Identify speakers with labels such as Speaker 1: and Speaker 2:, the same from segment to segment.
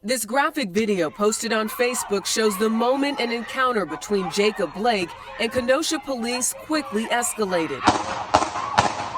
Speaker 1: This graphic video posted on Facebook shows the moment an encounter between Jacob Blake and Kenosha police quickly escalated.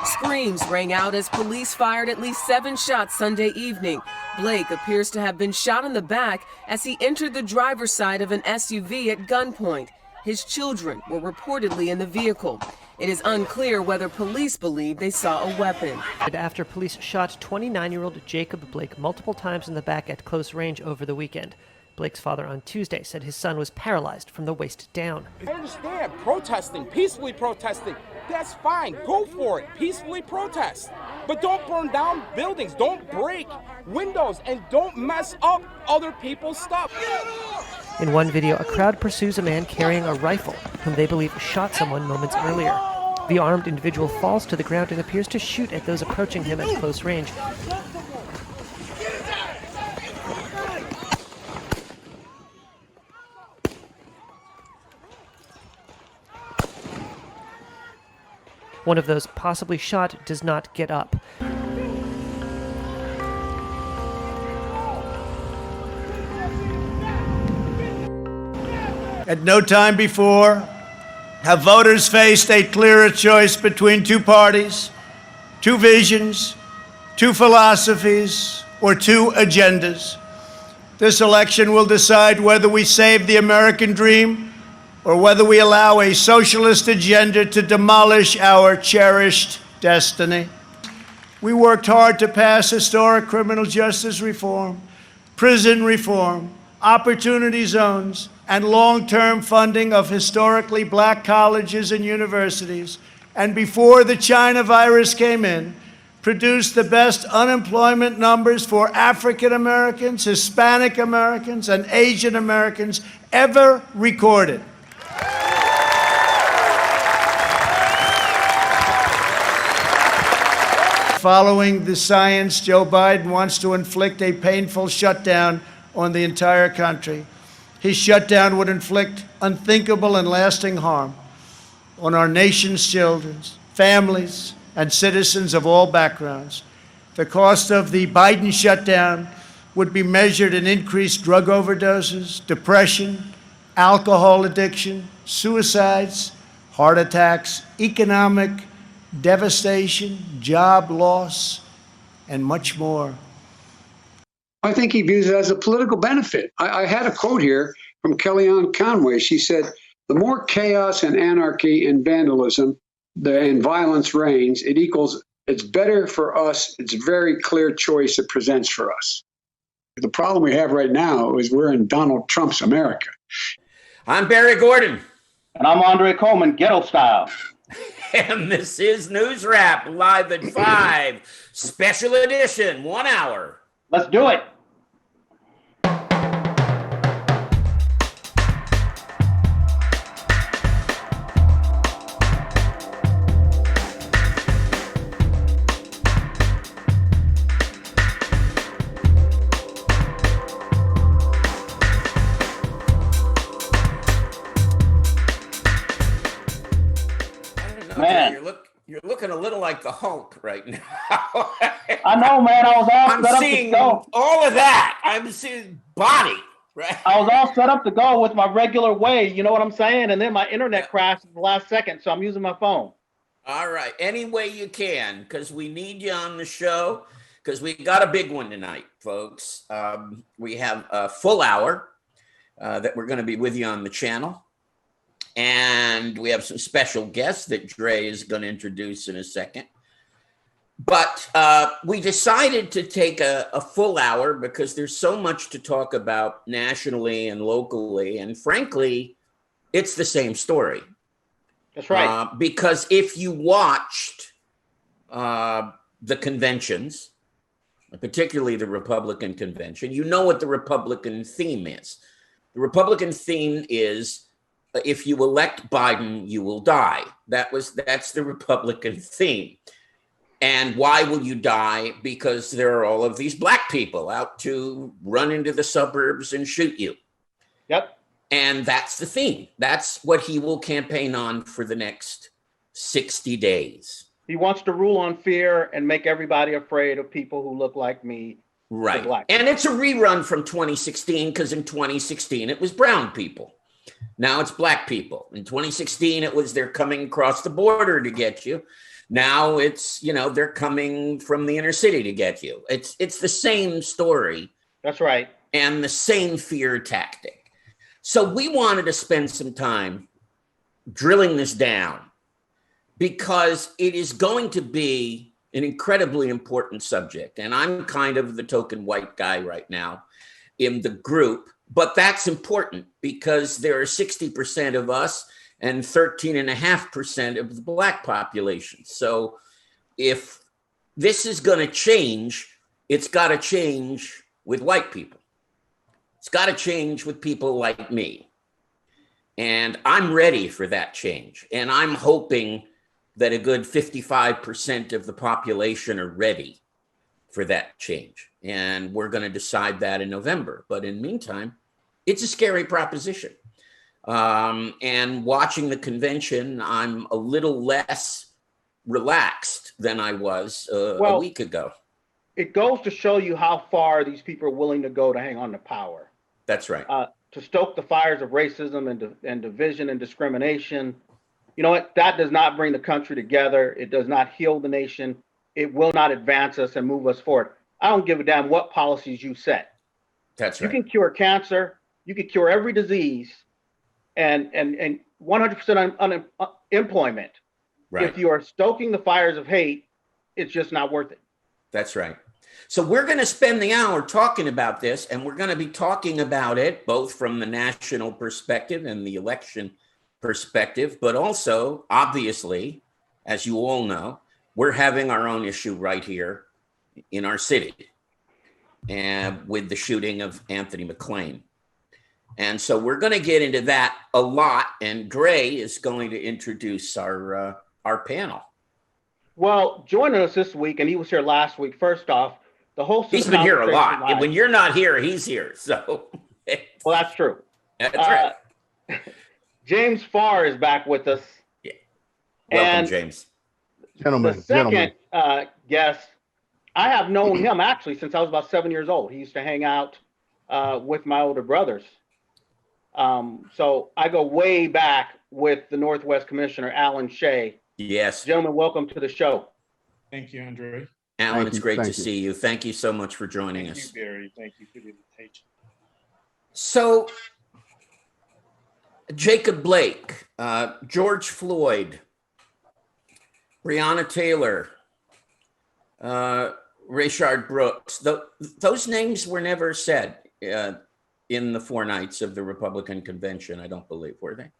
Speaker 1: Screams rang out as police fired at least 7 shots Sunday evening. Blake appears to have been shot in the back as he entered the driver's side of an SUV at gunpoint. His children were reportedly in the vehicle. It is unclear whether police believe they saw a weapon.
Speaker 2: After police shot 29-year-old Jacob Blake multiple times in the back at close range over the weekend. Blake's father on Tuesday said his son was paralyzed from the waist down.
Speaker 3: I understand protesting, peacefully protesting. That's fine. Go for it. Peacefully protest. But don't burn down buildings. Don't break windows. And don't mess up other people's stuff.
Speaker 2: In one video, a crowd pursues a man carrying a rifle, whom they believe shot someone moments earlier. The armed individual falls to the ground and appears to shoot at those approaching him at close range. One of those possibly shot does not get up.
Speaker 4: At no time before have voters faced a clearer choice between two parties, two visions, two philosophies, or two agendas. This election will decide whether we save the American dream or whether we allow a socialist agenda to demolish our cherished destiny. We worked hard to pass historic criminal justice reform, prison reform, opportunity zones, and long-term funding of historically black colleges and universities, and before the China virus came in, produced the best unemployment numbers for African Americans, Hispanic Americans, and Asian Americans ever recorded. Following the science, Joe Biden wants to inflict a painful shutdown on the entire country. His shutdown would inflict unthinkable and lasting harm on our nation's children, families, and citizens of all backgrounds. The cost of the Biden shutdown would be measured in increased drug overdoses, depression, alcohol addiction, suicides, heart attacks, economic devastation, job loss, and much more.
Speaker 5: I think he views it as a political benefit. I had a quote here from Kellyanne Conway. She said, the more chaos and anarchy and vandalism and violence reigns, it's better for us. It's a very clear choice it presents for us. The problem we have right now is we're in Donald Trump's America.
Speaker 6: I'm Barry Gordon.
Speaker 7: And I'm Andre Coleman, ghetto style.
Speaker 6: And this is NewsRap, live at 5, special edition, 1 hour.
Speaker 7: Let's do it.
Speaker 6: Man, you're looking a little like the Hulk right now.
Speaker 7: I know, man. I was all
Speaker 6: I'm
Speaker 7: set up
Speaker 6: seeing
Speaker 7: to go.
Speaker 6: all of that. I'm seeing body, right?
Speaker 7: I was all set up to go with my regular way. You know what I'm saying? And then my internet crashed at the last second, so I'm using my phone.
Speaker 6: All right. Any way you can, because we need you on the show, because we got a big one tonight, folks. We have a full hour that we're going to be with you on the channel. And we have some special guests that Dre is going to introduce in a second. But we decided to take a full hour because there's so much to talk about nationally and locally. And frankly, it's the same story.
Speaker 7: That's right.
Speaker 6: Because if you watched the conventions, particularly the Republican convention, you know what the Republican theme is. The Republican theme is, if you elect Biden, you will die. That's the Republican theme. And why will you die? Because there are all of these black people out to run into the suburbs and shoot you.
Speaker 7: Yep.
Speaker 6: And that's the theme. That's what he will campaign on for the next 60 days.
Speaker 7: He wants to rule on fear and make everybody afraid of people who look like me
Speaker 6: Right.
Speaker 7: black
Speaker 6: And it's a rerun from 2016 because in 2016 it was brown people. Now it's black people. In 2016 it was they're coming across the border to get you. Now it's, they're coming from the inner city to get you. It's the same story.
Speaker 7: That's right.
Speaker 6: And the same fear tactic. So we wanted to spend some time drilling this down because it is going to be an incredibly important subject. And I'm kind of the token white guy right now in the group, but that's important because there are 60% of us and 13.5% of the black population. So if this is going to change, it's got to change with white people. It's got to change with people like me. And I'm ready for that change. And I'm hoping that a good 55% of the population are ready for that change. And we're going to decide that in November. But in the meantime, it's a scary proposition. And watching the convention, I'm a little less relaxed than I was a week ago.
Speaker 7: It goes to show you how far these people are willing to go to hang on to power.
Speaker 6: That's right.
Speaker 7: To stoke the fires of racism and division and discrimination. You know what? That does not bring the country together. It does not heal the nation. It will not advance us and move us forward. I don't give a damn what policies you set.
Speaker 6: That's right.
Speaker 7: You can cure cancer. You can cure every disease and 100% unemployment.
Speaker 6: Right.
Speaker 7: If you are stoking the fires of hate, it's just not worth it.
Speaker 6: That's right. So we're going to spend the hour talking about this, and we're going to be talking about it both from the national perspective and the election perspective, but also, obviously, as you all know, we're having our own issue right here in our city and with the shooting of Anthony McClain. And so we're going to get into that a lot, and Gray is going to introduce our panel.
Speaker 7: Well, joining us this week, and he was here last week. First off, the host.
Speaker 6: He's been here a lot. When you're not here, he's here. So,
Speaker 7: well, that's true.
Speaker 6: That's right.
Speaker 7: James Farr is back with us.
Speaker 6: Yeah. Welcome,
Speaker 7: and
Speaker 6: James.
Speaker 7: The second guest, I have known him actually since I was about 7 years old. He used to hang out with my older brothers. So I go way back with the Northwest Commissioner, Alan Shay.
Speaker 6: Yes.
Speaker 7: Gentlemen, welcome to the show.
Speaker 8: Thank you, Andre.
Speaker 6: Alan, it's great to see you. Thank you so much for joining us.
Speaker 8: Thank you, Barry. Thank you for the invitation.
Speaker 6: So, Jacob Blake, George Floyd, Breonna Taylor, Rayshard Brooks, those names were never said in the 4 nights of the Republican convention, I don't believe, were they?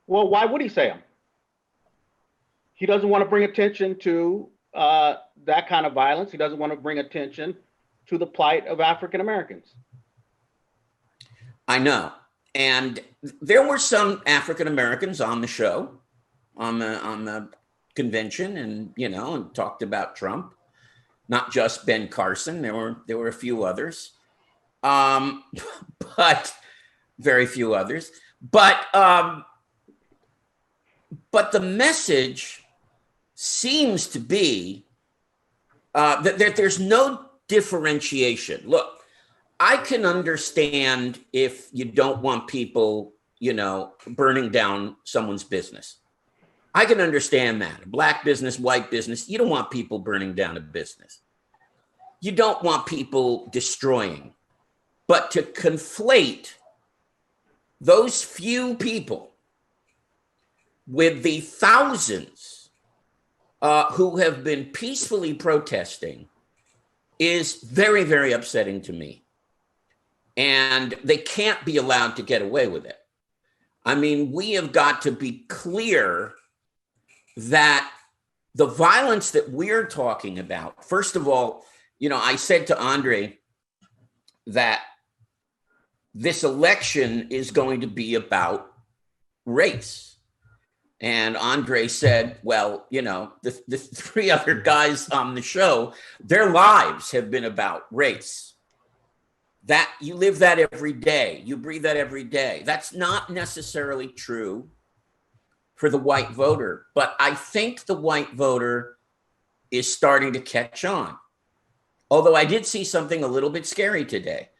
Speaker 7: Well, why would he say them? He doesn't want to bring attention to that kind of violence. He doesn't want to bring attention to the plight of African Americans.
Speaker 6: I know. And there were some African Americans on the show, on the convention, and and talked about Trump. Not just Ben Carson. There were a few others, but very few others. But the message seems to be that there's no differentiation. Look, I can understand if you don't want people, burning down someone's business. I can understand that. Black business, white business, you don't want people burning down a business. You don't want people destroying. But to conflate those few people with the thousands who have been peacefully protesting is very, very upsetting to me. And they can't be allowed to get away with it. I mean, we have got to be clear that the violence that we're talking about, first of all, I said to Andre that this election is going to be about race. And Andre said, well, the 3 other guys on the show, their lives have been about race. That you live that every day. You breathe that every day. That's not necessarily true for the white voter, but I think the white voter is starting to catch on. Although I did see something a little bit scary today.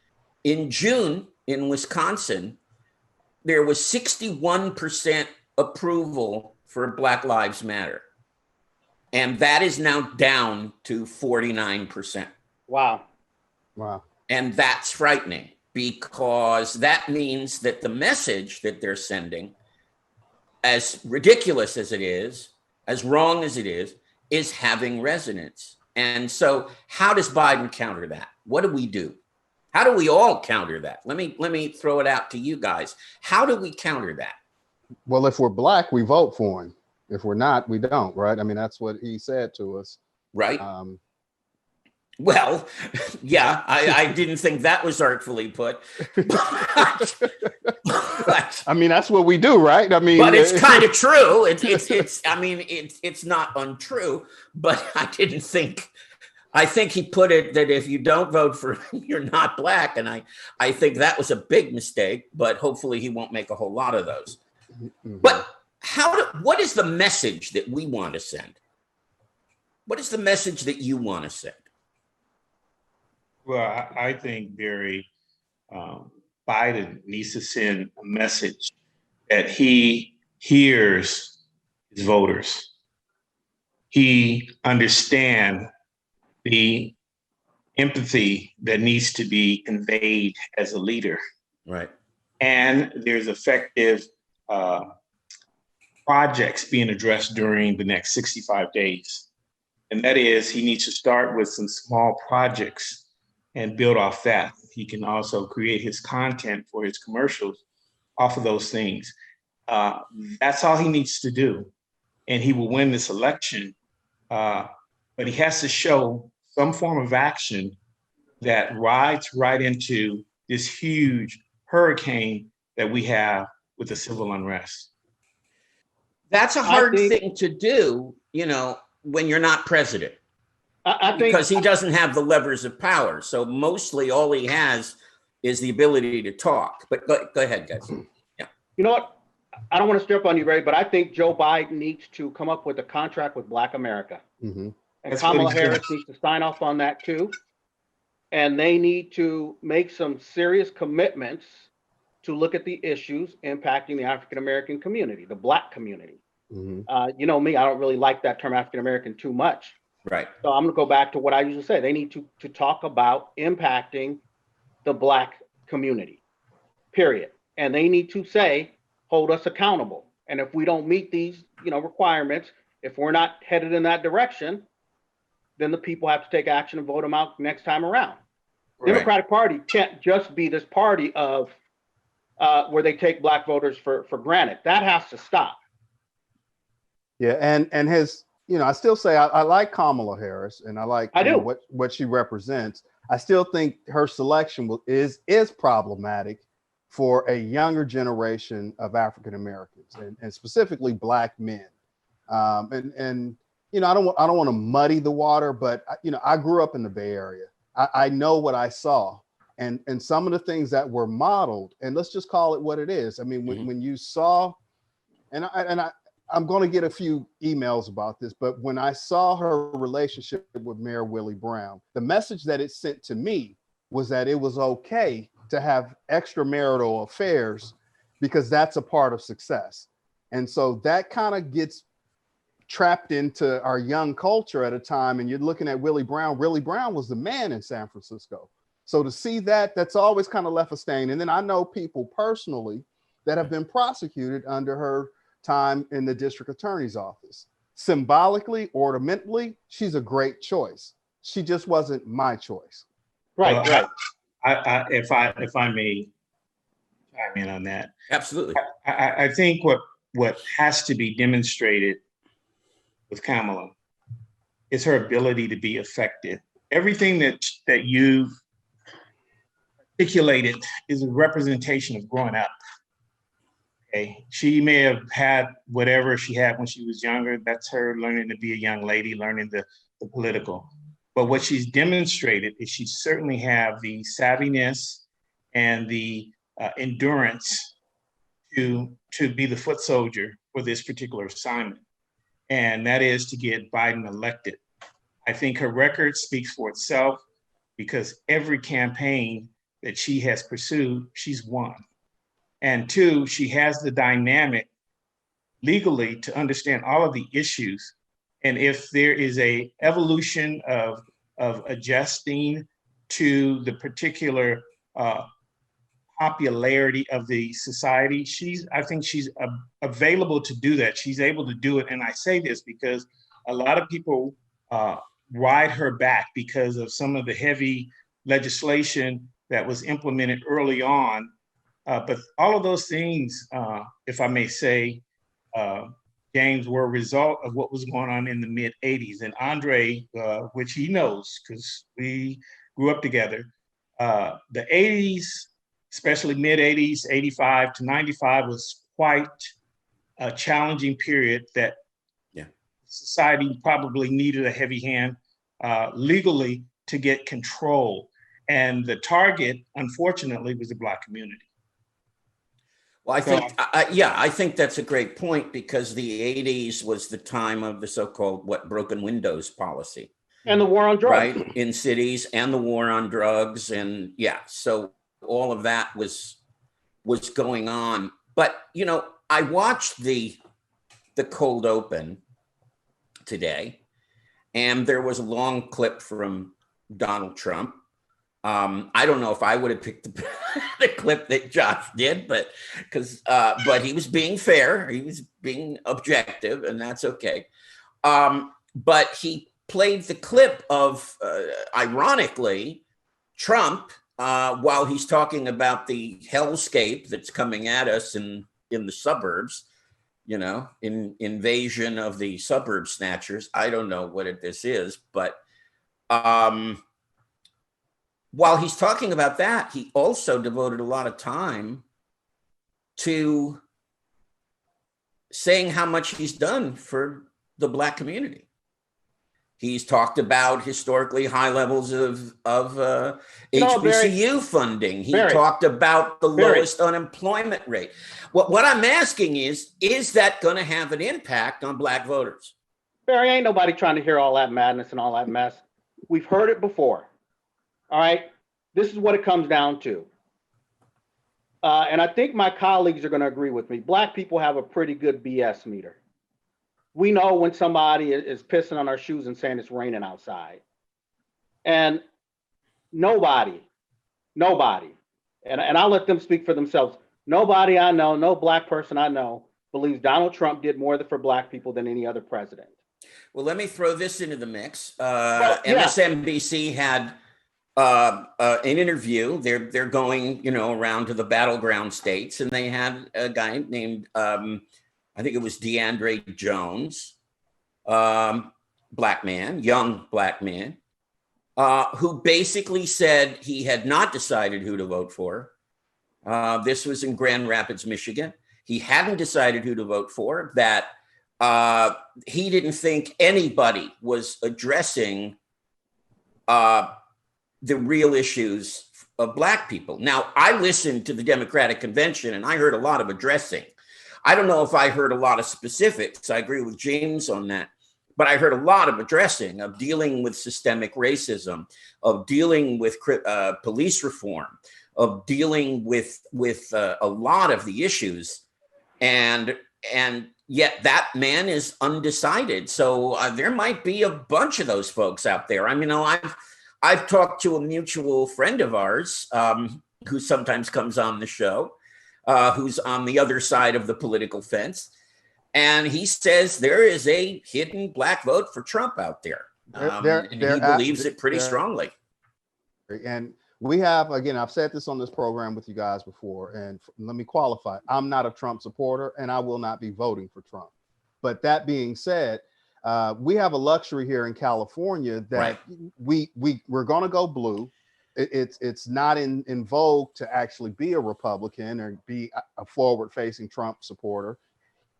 Speaker 6: In June in Wisconsin, there was 61% approval for Black Lives Matter. And that is now down to 49%.
Speaker 7: Wow.
Speaker 9: Wow.
Speaker 6: And that's frightening, because that means that the message that they're sending, as ridiculous as it is, as wrong as it is having resonance. And so how does Biden counter that? What do we do? How do we all counter that? Let me throw it out to you guys. How do we counter that?
Speaker 9: Well, if we're Black, we vote for him. If we're not, we don't, right? I mean, that's what he said to us.
Speaker 6: Right. Well, yeah, I didn't think that was artfully put. But,
Speaker 9: I mean, that's what we do, right? I mean,
Speaker 6: but it's kind of true. It's not untrue, but I think he put it that if you don't vote for him, you're not Black. And I think that was a big mistake, but hopefully he won't make a whole lot of those. Mm-hmm. But what is the message that we want to send? What is the message that you want to send?
Speaker 8: Well, I think Barry, Biden needs to send a message that he hears his voters. He understands the empathy that needs to be conveyed as a leader.
Speaker 6: Right.
Speaker 8: And there's effective projects being addressed during the next 65 days. And that is, he needs to start with some small projects and build off that. He can also create his content for his commercials off of those things. That's all he needs to do. And he will win this election. But he has to show some form of action that rides right into this huge hurricane that we have with the civil unrest.
Speaker 6: That's a hard thing to do, when you're not president. I think because he doesn't have the levers of power. So mostly all he has is the ability to talk. But go ahead, guys. Yeah.
Speaker 7: You know what? I don't want to step on you, Ray, but I think Joe Biden needs to come up with a contract with Black America.
Speaker 9: Mm-hmm.
Speaker 7: And Kamala Harris needs to sign off on that too. And they need to make some serious commitments to look at the issues impacting the African-American community, the Black community.
Speaker 9: Mm-hmm.
Speaker 7: You know me, I don't really like that term African-American too much.
Speaker 6: Right.
Speaker 7: So I'm going to go back to what I usually say. They need to talk about impacting the Black community, period. And they need to say, hold us accountable. And if we don't meet these, requirements, if we're not headed in that direction, then the people have to take action and vote them out next time around. Right. Democratic Party can't just be this party of where they take Black voters for granted. That has to stop.
Speaker 9: Yeah, and his, I still say I like Kamala Harris, and I like what she represents. I still think her selection is problematic for a younger generation of African Americans, and specifically Black men. And I don't want to muddy the water, but I grew up in the Bay Area. I know what I saw, and some of the things that were modeled, and let's just call it what it is. I mean, when you saw, I'm going to get a few emails about this, but when I saw her relationship with Mayor Willie Brown, the message that it sent to me was that it was okay to have extramarital affairs because that's a part of success. And so that kind of gets trapped into our young culture at a time. And you're looking at Willie Brown. Willie Brown was the man in San Francisco. So to see that's always kind of left a stain. And then I know people personally that have been prosecuted under her time in the district attorney's office. Symbolically, ornamentally, she's a great choice. She just wasn't my choice.
Speaker 7: Right, right.
Speaker 8: If I may chime in on that.
Speaker 6: Absolutely.
Speaker 8: I think what has to be demonstrated with Kamala is her ability to be effective. Everything that you've articulated is a representation of growing up. Okay, she may have had whatever she had when she was younger. That's her learning to be a young lady, learning the political. But what she's demonstrated is she certainly have the savviness and the endurance to be the foot soldier for this particular assignment. And that is to get Biden elected. I think her record speaks for itself. because every campaign that she has pursued, she's won. And two, she has the dynamic legally to understand all of the issues. And if there is a evolution of adjusting to the particular popularity of the society, I think she's available to do that. She's able to do it. And I say this because a lot of people ride her back because of some of the heavy legislation that was implemented early on. But all of those things, if I may say, James, were a result of what was going on in the mid 80s. And Andre, which he knows because we grew up together, the 80s, especially mid 80s, 85 to 95 was quite a challenging period that society probably needed a heavy hand legally to get control. And the target, unfortunately, was the Black community.
Speaker 6: Well, I think that's a great point, because the 80s was the time of the so-called broken windows policy.
Speaker 7: And the war on drugs.
Speaker 6: Right, in cities, and the war on drugs. And so all of that was going on. But, I watched the cold open today, and there was a long clip from Donald Trump. I don't know if I would have picked the clip that Josh did, but he was being fair, he was being objective, and that's okay. But he played the clip of, ironically, Trump while he's talking about the hellscape that's coming at us in the suburbs. Invasion of the suburb snatchers. I don't know what this is, but while he's talking about that, he also devoted a lot of time to saying how much he's done for the Black community. He's talked about historically high levels of HBCU funding. He talked about the lowest unemployment rate. What I'm asking is that going to have an impact on Black voters?
Speaker 7: Barry, ain't nobody trying to hear all that madness and all that mess. We've heard it before. All right, this is what it comes down to. And I think my colleagues are going to agree with me. Black people have a pretty good BS meter. We know when somebody is pissing on our shoes and saying it's raining outside. And nobody, and I'll let them speak for themselves. Nobody I know, no Black person I know, believes Donald Trump did more for Black people than any other president.
Speaker 6: Well, let me throw this into the mix. MSNBC had an interview. They're going, around to the battleground states, and they had a guy named I think it was DeAndre Jones, Black man, young Black man, who basically said he had not decided who to vote for. This was in Grand Rapids, Michigan. He hadn't decided who to vote for, that he didn't think anybody was addressing the real issues of Black people. Now, I listened to the Democratic convention and I heard a lot of addressing. I don't know if I heard a lot of specifics. I agree with James on that. But I heard a lot of addressing, of dealing with systemic racism, of dealing with police reform, of dealing with a lot of the issues. And yet that man is undecided. So there might be a bunch of those folks out there. I mean, I've talked to a mutual friend of ours who sometimes comes on the show, who's on the other side of the political fence. And he says there is a hidden Black vote for Trump out there. And he believes it pretty strongly.
Speaker 9: And we have, again, I've said this on this program with you guys before, and let me qualify. I'm not a Trump supporter, and I will not be voting for Trump. But that being said, we have a luxury here in California that we're going to go blue. It's not in vogue to actually be a Republican or be a forward-facing Trump supporter.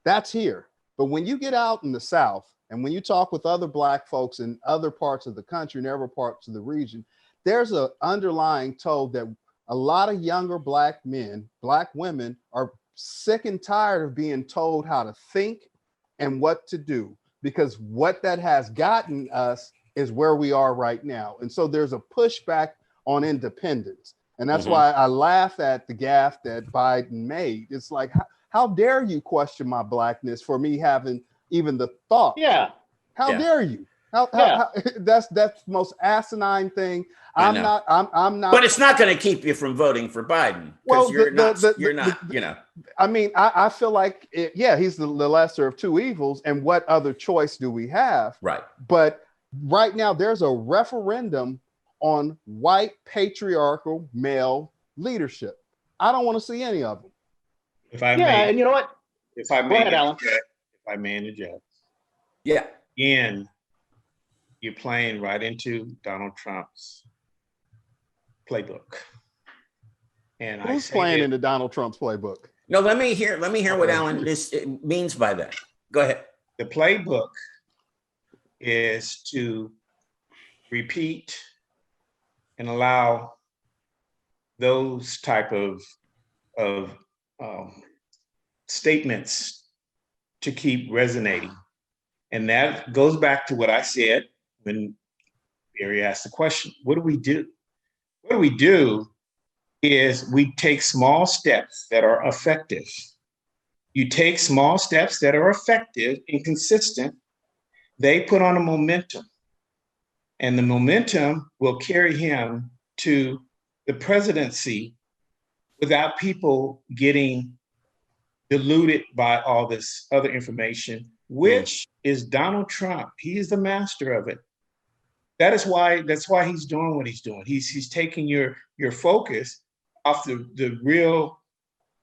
Speaker 9: That's here. But when you get out in the South and when you talk with other Black folks in other parts of the country and other parts of the region, there's an underlying tone that a lot of younger Black men, Black women are sick and tired of being told how to think and what to do, because what that has gotten us is where we are right now. And so there's a pushback on independence. And that's
Speaker 6: Mhm.
Speaker 9: why I laugh at the gaffe that Biden made. It's like, how dare you question my blackness for me having even the thought?
Speaker 7: Yeah.
Speaker 9: How
Speaker 6: Yeah.
Speaker 9: dare you? How, that's the most asinine thing.
Speaker 6: I
Speaker 9: I'm
Speaker 6: know.
Speaker 9: not.
Speaker 6: But it's not going to keep you from voting for Biden because
Speaker 9: Well,
Speaker 6: you're not. You know.
Speaker 9: I mean, I feel like, he's the lesser of two evils. And what other choice do we have?
Speaker 6: Right.
Speaker 9: But right now, there's a referendum on white patriarchal male leadership. I don't want to see any of them.
Speaker 8: If I
Speaker 7: and you know what?
Speaker 8: If I
Speaker 7: Go
Speaker 8: may
Speaker 7: ahead, Alan.
Speaker 8: interject, if I may interject.
Speaker 6: Yeah.
Speaker 8: Again, you're playing right into Donald Trump's playbook. And
Speaker 9: Who's playing into Donald Trump's playbook?
Speaker 6: No, let me hear what Alan means by that. Go ahead.
Speaker 8: The playbook is to repeat and allow those type of statements to keep resonating. And that goes back to what I said when Barry asked the question, what do we do? What we do is we take small steps that are effective. You take small steps that are effective and consistent, they put on a momentum. And the momentum will carry him to the presidency without people getting diluted by all this other information, which is Donald Trump. He is the master of it. That's why he's doing what he's doing. He's taking your focus off the real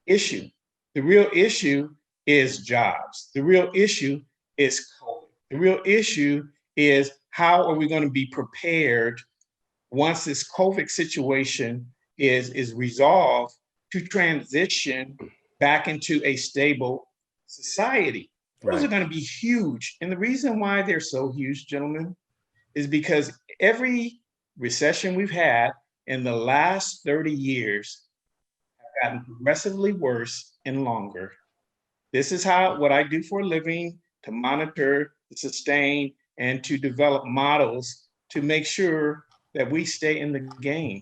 Speaker 8: issue. The real issue is jobs. The real issue is COVID. The real issue is how are we going to be prepared once this COVID situation is resolved to transition back into a stable society. Those are going to be huge. And the reason why they're so huge, gentlemen, is because every recession we've had in the last 30 years have gotten progressively worse and longer. This is what I do for a living, to monitor, to sustain, and to develop models to make sure that we stay in the game.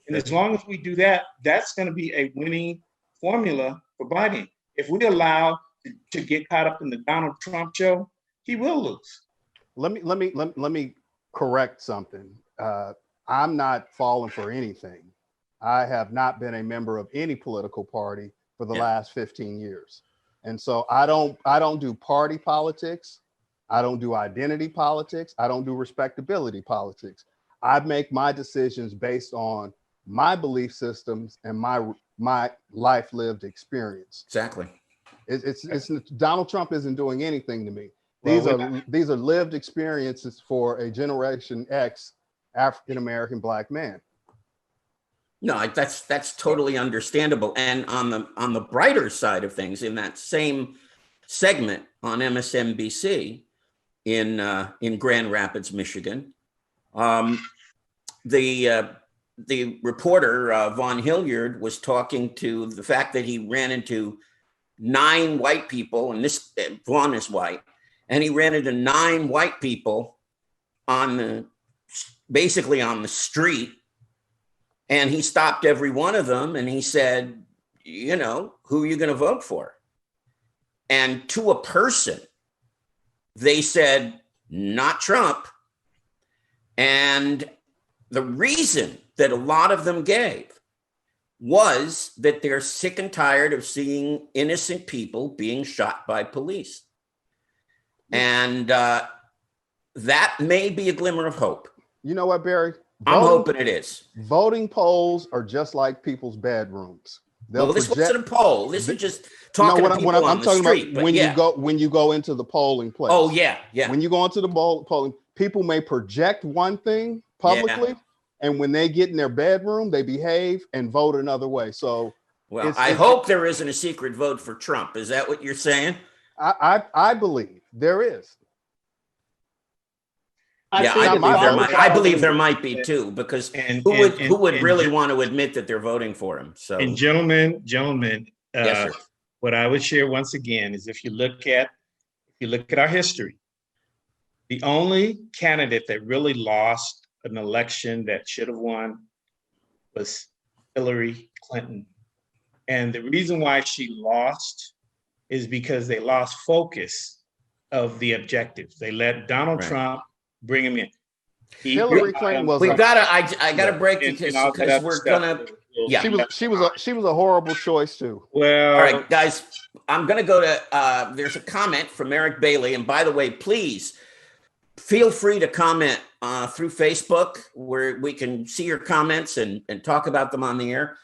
Speaker 8: And as long as we do that, that's going to be a winning formula for Biden. If we allow to get caught up in the Donald Trump show, he will lose.
Speaker 9: Let me correct something. I'm not falling for anything. I have not been a member of any political party for the last 15 years. And so I don't do party politics. I don't do identity politics. I don't do respectability politics. I make my decisions based on my belief systems and my life lived experience.
Speaker 6: Exactly.
Speaker 9: It's Donald Trump isn't doing anything to me. These are lived experiences for a Generation X African American Black man.
Speaker 6: No, that's totally understandable. And on the brighter side of things, in that same segment on MSNBC in Grand Rapids, Michigan, the reporter Von Hilliard was talking to the fact that he ran into 9 white people, and Vaughn is white, and he ran into 9 white people basically on the street, and he stopped every one of them and he said, who are you going to vote for? And to a person, they said, not Trump. And the reason that a lot of them gave was that they're sick and tired of seeing innocent people being shot by police. And that may be a glimmer of hope.
Speaker 9: You know what, Barry?
Speaker 6: I'm hoping it is.
Speaker 9: Voting polls are just like people's bedrooms.
Speaker 6: This wasn't a poll. This is just talking to people on the street.
Speaker 9: When you go into the polling place.
Speaker 6: Oh, yeah.
Speaker 9: When you go into the polling, people may project one thing publicly, and when they get in their bedroom, they behave and vote another way. So,
Speaker 6: I hope there isn't a secret vote for Trump. Is that what you're saying?
Speaker 9: I believe there is.
Speaker 6: I believe there might be too, because who would really want to admit that they're voting for him? So,
Speaker 8: and gentlemen,
Speaker 6: yes, sir.
Speaker 8: What I would share once again is if you look at our history, The only candidate that really lost an election that should have won was Hillary Clinton. And the reason why she lost is because they lost focus of the objectives. They let Donald Trump bring him in.
Speaker 9: Hillary Clinton was.
Speaker 6: I gotta break because we're gonna. Yeah,
Speaker 9: she was a horrible choice too.
Speaker 8: Well,
Speaker 6: all right, guys, I'm gonna go to. There's a comment from Eric Bailey, and by the way, please feel free to comment through Facebook, where we can see your comments and talk about them on the air.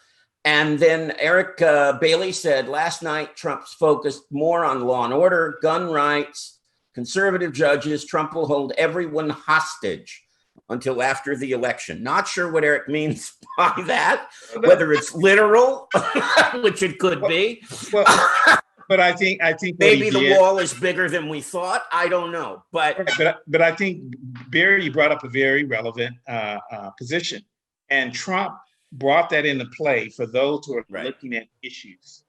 Speaker 6: And then Eric Bailey said, last night Trump's focused more on law and order, gun rights, conservative judges. Trump will hold everyone hostage until after the election. Not sure what Eric means by that, whether it's literal, which it could be.
Speaker 8: Well, but I think
Speaker 6: maybe the wall is bigger than we thought. I don't know, but
Speaker 8: I think Barry, you brought up a very relevant position, and Trump brought that into play for those who are looking at issues.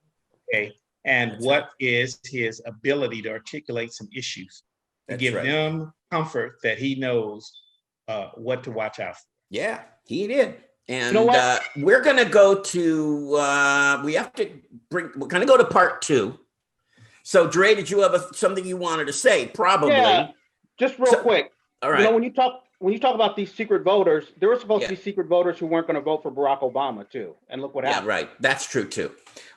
Speaker 8: Okay, and what is his ability to articulate some issues to give them comfort that he knows what to watch out for.
Speaker 6: Yeah, he did. And we're going to go to, we're going to go to part 2. So, Dre, did you have something you wanted to say? Probably.
Speaker 7: Yeah, just real quick.
Speaker 6: All right.
Speaker 7: You know, when you talk about these secret voters, there were supposed to be secret voters who weren't going to vote for Barack Obama, too. And look what happened.
Speaker 6: Yeah, right. That's true, too.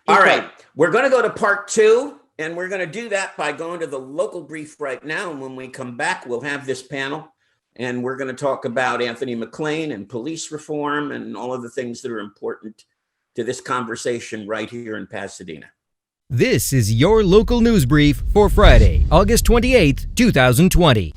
Speaker 6: All right. We're going to go to part 2, and we're going to do that by going to the local brief right now. And when we come back, we'll have this panel. And we're going to talk about Anthony McClain and police reform and all of the things that are important to this conversation right here in Pasadena.
Speaker 10: This is your local news brief for Friday, August 28th, 2020.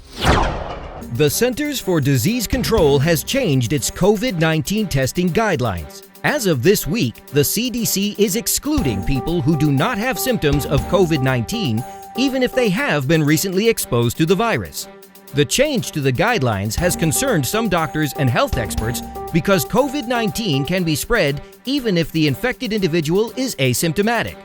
Speaker 10: The Centers for Disease Control has changed its COVID-19 testing guidelines. As of this week, the CDC is excluding people who do not have symptoms of COVID-19, even if they have been recently exposed to the virus. The change to the guidelines has concerned some doctors and health experts because COVID-19 can be spread even if the infected individual is asymptomatic.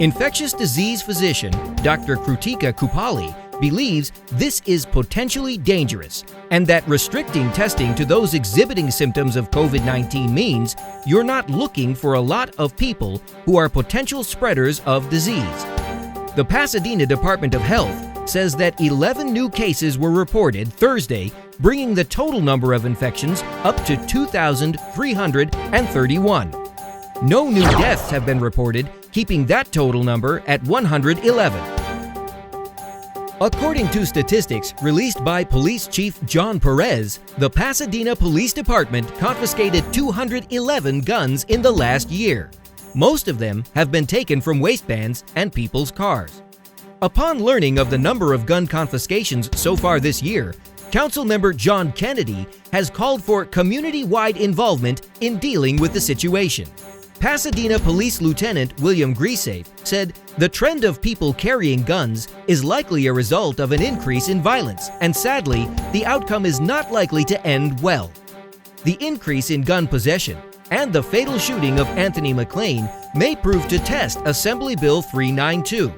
Speaker 10: Infectious disease physician Dr. Krutika Kupali believes this is potentially dangerous and that restricting testing to those exhibiting symptoms of COVID-19 means you're not looking for a lot of people who are potential spreaders of disease. The Pasadena Department of Health says that 11 new cases were reported Thursday, bringing the total number of infections up to 2,331. No new deaths have been reported, keeping that total number at 111. According to statistics released by Police Chief John Perez, the Pasadena Police Department confiscated 211 guns in the last year. Most of them have been taken from waistbands and people's cars. Upon learning of the number of gun confiscations so far this year, Councilmember John Kennedy has called for community-wide involvement in dealing with the situation. Pasadena Police Lieutenant William Greasafe said the trend of people carrying guns is likely a result of an increase in violence, and sadly, the outcome is not likely to end well. The increase in gun possession and the fatal shooting of Anthony McClain may prove to test Assembly Bill 392.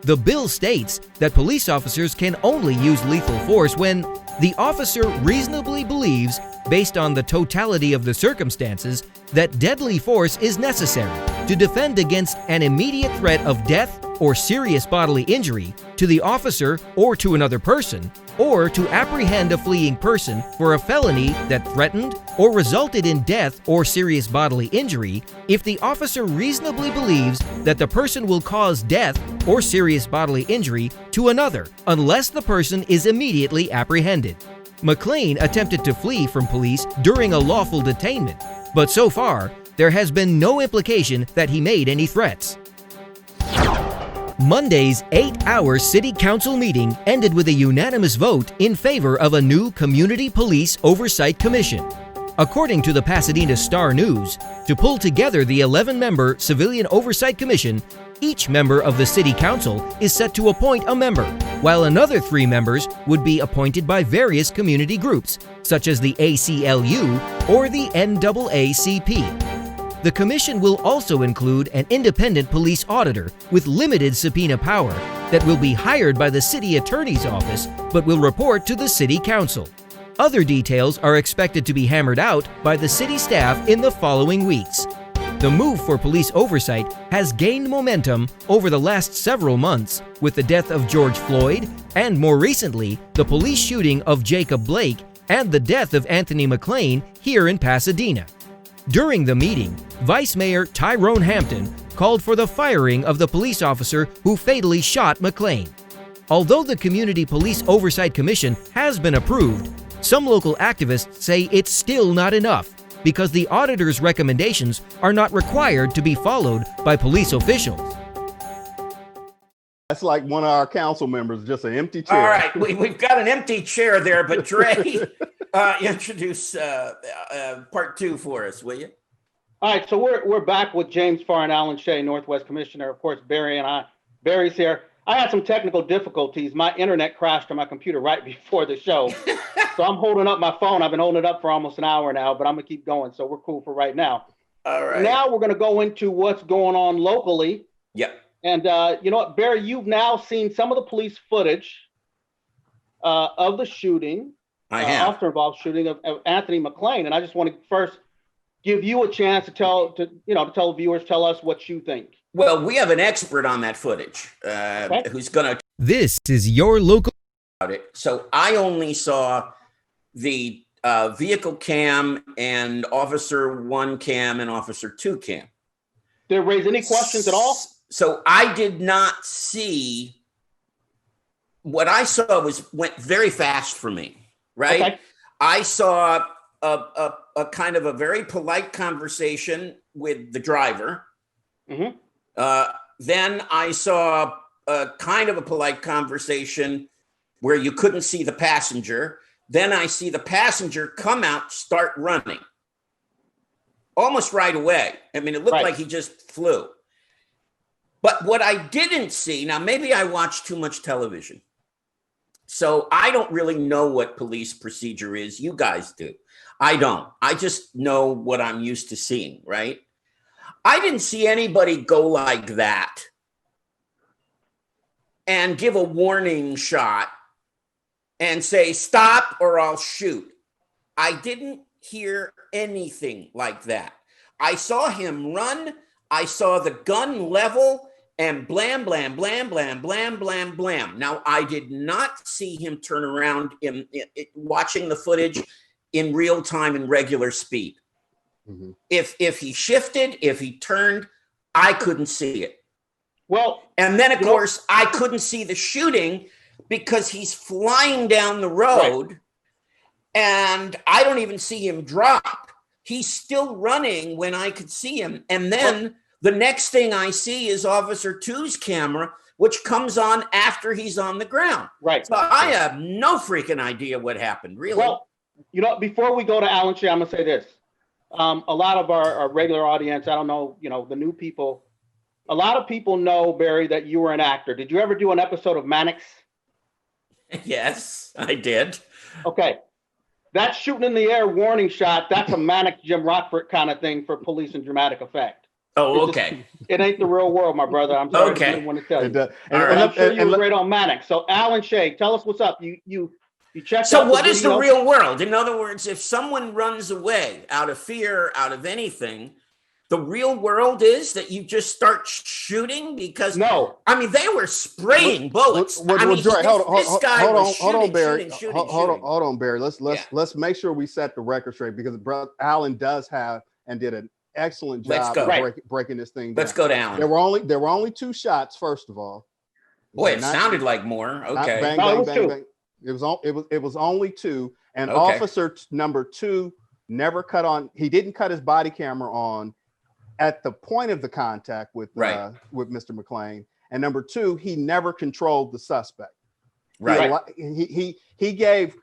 Speaker 10: The bill states that police officers can only use lethal force when the officer reasonably believes, based on the totality of the circumstances, that deadly force is necessary to defend against an immediate threat of death or serious bodily injury to the officer or to another person, or to apprehend a fleeing person for a felony that threatened or resulted in death or serious bodily injury if the officer reasonably believes that the person will cause death or serious bodily injury to another unless the person is immediately apprehended. McClain attempted to flee from police during a lawful detainment, but so far, there has been no implication that he made any threats. Monday's 8-hour City Council meeting ended with a unanimous vote in favor of a new Community Police Oversight Commission. According to the Pasadena Star News, to pull together the 11-member Civilian Oversight Commission, each member of the City Council is set to appoint a member, while another 3 members would be appointed by various community groups, such as the ACLU or the NAACP. The commission will also include an independent police auditor with limited subpoena power that will be hired by the city attorney's office but will report to the city council. Other details are expected to be hammered out by the city staff in the following weeks. The move for police oversight has gained momentum over the last several months with the death of George Floyd and, more recently, the police shooting of Jacob Blake and the death of Anthony McLean here in Pasadena. During the meeting, Vice Mayor Tyrone Hampton called for the firing of the police officer who fatally shot McLean. Although the Community Police Oversight Commission has been approved, some local activists say it's still not enough because the auditor's recommendations are not required to be followed by police officials.
Speaker 9: That's like one of our council members, just an empty chair.
Speaker 6: All right, we've got an empty chair there, but Dre, introduce part two for us, will you?
Speaker 7: All right, so we're back with James Farr and Alan Shay, Northwest Commissioner. Of course, Barry's here. I had some technical difficulties. My internet crashed on my computer right before the show. So I'm holding up my phone. I've been holding it up for almost an hour now, but I'm gonna keep going. So we're cool for right now.
Speaker 6: All right.
Speaker 7: Now we're gonna go into what's going on locally.
Speaker 6: Yep.
Speaker 7: And you know what, Barry, you've now seen some of the police footage of the shooting.
Speaker 6: I have.
Speaker 7: Officer involved shooting of Anthony McLean. And I just want to first give you a chance to tell viewers, tell us what you think.
Speaker 6: Well, we have an expert on that footage who's going to.
Speaker 10: This is your local.
Speaker 6: So I only saw the vehicle cam and officer 1 cam and officer 2 cam.
Speaker 7: Did it raise any questions at all?
Speaker 6: So I did not see. What I saw went very fast for me, right? Okay. I saw a kind of a very polite conversation with the driver. Mm-hmm. Then I saw a kind of a polite conversation where you couldn't see the passenger. Then I see the passenger come out, start running almost right away. I mean, it looked like he just flew. But what I didn't see, now maybe I watch too much television, so I don't really know what police procedure is. You guys do. I don't. I just know what I'm used to seeing, right? I didn't see anybody go like that and give a warning shot and say, stop or I'll shoot. I didn't hear anything like that. I saw him run. I saw the gun level and blam, blam, blam, blam, blam, blam, blam. Now, I did not see him turn around in watching the footage in real time in regular speed. Mm-hmm. If he shifted, if he turned, I couldn't see it.
Speaker 7: Well,
Speaker 6: and then of course I couldn't see the shooting because he's flying down the road, and I don't even see him drop. He's still running when I could see him, and then the next thing I see is Officer 2's camera, which comes on after he's on the ground.
Speaker 7: Right.
Speaker 6: So I have no freaking idea what happened, really.
Speaker 7: Well, before we go to Alan Shay, I'm gonna say this. A lot of our regular audience, I don't know, the new people, a lot of people know, Barry, that you were an actor. Did you ever do an episode of Mannix?
Speaker 6: Yes, I did.
Speaker 7: Okay. That shooting in the air warning shot, that's a Mannix Jim Rockford kind of thing for police and dramatic effect.
Speaker 6: Oh, okay.
Speaker 7: It ain't the real world, my brother. I'm sorry.
Speaker 6: Okay.
Speaker 7: I didn't want to tell you.
Speaker 9: And
Speaker 7: I'm sure you were great on Mannix. So Alan Shay, tell us what's up. You checked
Speaker 6: So
Speaker 7: out
Speaker 6: what is the real world? In other words, if someone runs away out of fear, out of anything, the real world is that you just start shooting because
Speaker 7: no,
Speaker 6: I mean they were spraying bullets.
Speaker 9: Hold on, Barry. Hold on, Barry. Let's make sure we set the record straight because Brother Alan does have and did an excellent job of breaking this thing down.
Speaker 6: Let's go to Alan.
Speaker 9: There were only 2 shots. First of all,
Speaker 6: boy, it sounded like more. Okay,
Speaker 9: bang, bang, bang, bang. It was only 2, and officer number 2 never cut on. He didn't cut his body camera on at the point of the contact with Mr. McLean, and number 2, he never controlled the suspect.
Speaker 6: Right.
Speaker 9: He gave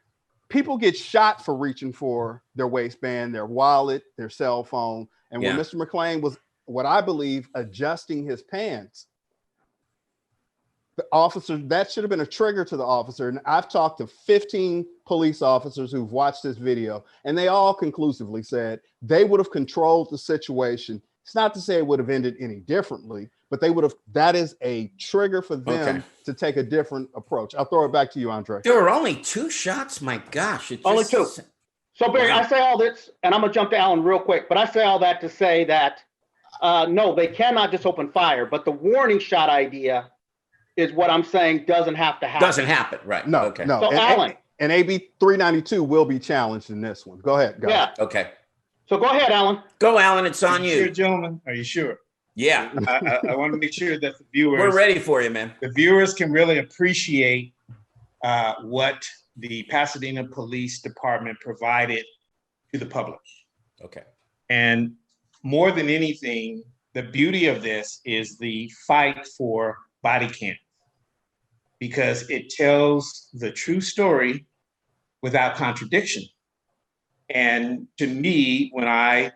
Speaker 9: people get shot for reaching for their waistband, their wallet, their cell phone, and when Mr. McLean was, what I believe, adjusting his pants, the officer, that should have been a trigger to the officer. And I've talked to 15 police officers who've watched this video, and they all conclusively said they would have controlled the situation. It's not to say it would have ended any differently, but that is a trigger for them to take a different approach. I'll throw it back to you, Andre.
Speaker 6: There were only 2 shots. My gosh.
Speaker 7: Only 2. So Barry, I say all this, and I'm gonna jump to Alan real quick, but I say all that to say that no, they cannot just open fire, but the warning shot idea is what I'm saying doesn't have to happen.
Speaker 6: Doesn't happen, right?
Speaker 9: No,
Speaker 6: okay.
Speaker 9: no.
Speaker 7: So Alan.
Speaker 9: And AB 392 will be challenged in this one. Go ahead, guys.
Speaker 7: Yeah.
Speaker 6: Okay.
Speaker 7: So go ahead, Alan.
Speaker 6: Go, Alan. It's on you.
Speaker 8: Sure, gentlemen? Are you sure?
Speaker 6: Yeah.
Speaker 8: I want to make sure that the viewers.
Speaker 6: We're ready for you, man.
Speaker 8: The viewers can really appreciate what the Pasadena Police Department provided to the public.
Speaker 6: Okay.
Speaker 8: And more than anything, the beauty of this is the fight for body cams, because it tells the true story without contradiction. And to me, when I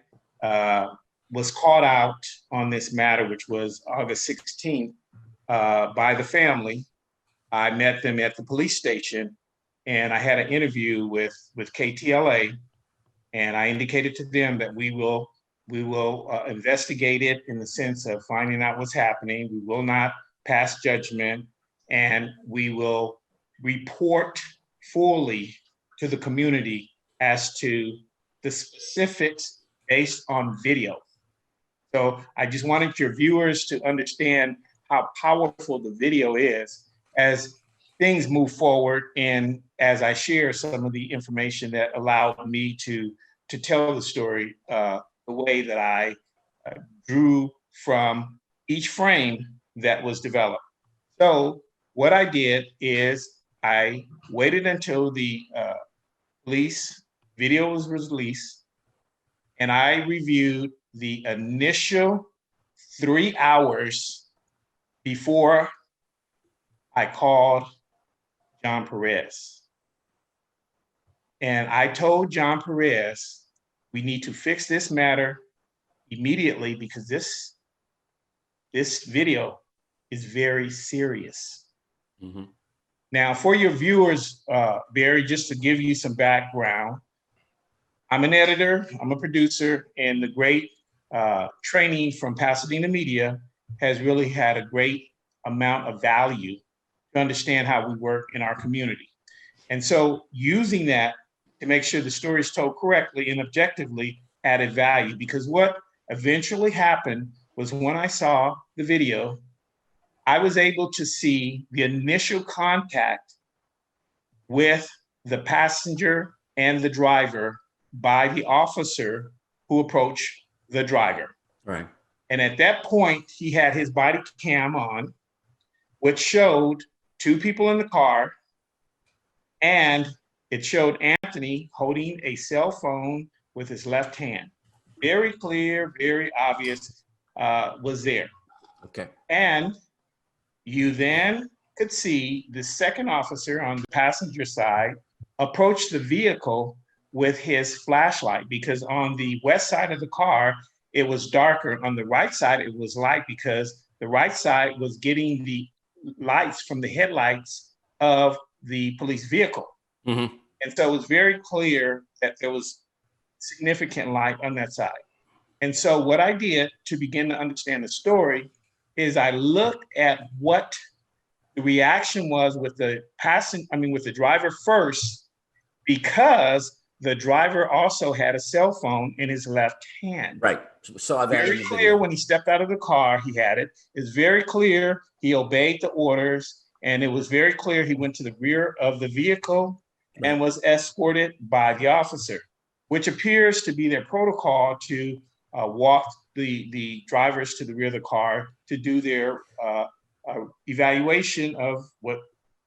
Speaker 8: was called out on this matter, which was August 16th, by the family, I met them at the police station, and I had an interview with KTLA, and I indicated to them that we will investigate it in the sense of finding out what's happening. We will not pass judgment, and we will report fully to the community as to the specifics based on video. So I just wanted your viewers to understand how powerful the video is as things move forward, and as I share some of the information that allowed me to tell the story the way that I drew from each frame that was developed. So what I did is I waited until the police video was released, and I reviewed the initial 3 hours before I called John Perez. And I told John Perez, we need to fix this matter immediately, because this video is very serious.
Speaker 6: Mm-hmm.
Speaker 8: Now, for your viewers, Barry, just to give you some background, I'm an editor, I'm a producer, and the great training from Pasadena Media has really had a great amount of value to understand how we work in our community. And so using that to make sure the story is told correctly and objectively added value, because what eventually happened was when I saw the video, I was able to see the initial contact with the passenger and the driver by the officer who approached the driver.
Speaker 6: Right.
Speaker 8: And at that point, he had his body cam on, which showed 2 people in the car, and it showed Anthony holding a cell phone with his left hand. Very clear, very obvious, was there.
Speaker 6: Okay.
Speaker 8: And you then could see the second officer on the passenger side approach the vehicle with his flashlight, because on the west side of the car, it was darker. On the right side, it was light, because the right side was getting the lights from the headlights of the police vehicle.
Speaker 6: Mm-hmm.
Speaker 8: And so it was very clear that there was significant light on that side. And so what I did to begin to understand the story is I looked at what the reaction was with the with the driver first, because the driver also had a cell phone in his left hand.
Speaker 6: Right. So
Speaker 8: very clear when he stepped out of the car, he had it. It's very clear he obeyed the orders, and it was very clear he went to the rear of the vehicle and was escorted by the officer, which appears to be their protocol to walk the drivers to the rear of the car to do their evaluation of what